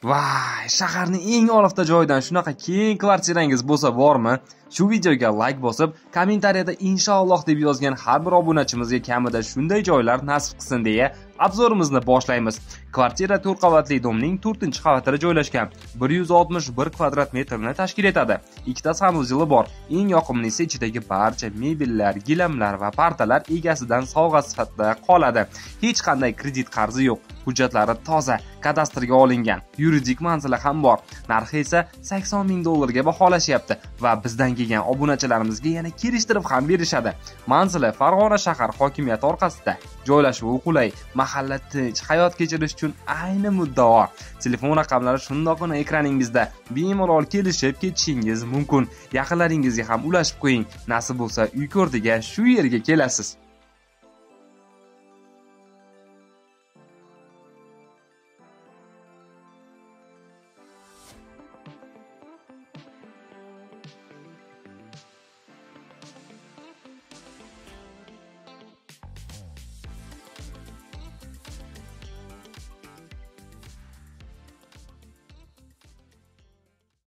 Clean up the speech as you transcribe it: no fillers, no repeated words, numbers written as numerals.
Vay, shaharning eng olifta joyidan shunaqa keng kvartirangiz bo'lsa bormi? Shu videoga like bosib, kommentariyada inshaalloh deb yozgan har bir obunachimizga kamida shunday joylar nasib qilsin deya obzorimizni boshlaymiz. Kvartira 4 qavatli domning 4-qavatida joylashgan. 161 kvadrat metrni tashkil etadi. Ikkita sanuzel bor. Eng yoqimlisi ichidagi barcha mebellar, gilamlar va partalar egasidan sovg'a sifatida qoladi. Hech qanday kredit qarzi yo'q. Hujjatlari toza, kadastrga olingan. Yuridik manzili ham bor. Narxi esa $80,000 baholashyapti va bizdan kelgan obunachilarimizga yana kelishtirib ham berishadi. Manzili Farg'ona shahar hokimiyati orqasida. Joylashuvi qulay, mahalla tinch, hayot kechirish uchun ayni muddao. Telefon raqamlari shundoqqina ekraningizda. Bemalol kelishib ketishingiz mumkin. Yaqinlaringizga ham ulashib qo'ying. Nasib bo'lsa, uy ko'rdiga shu yerga kelasiz.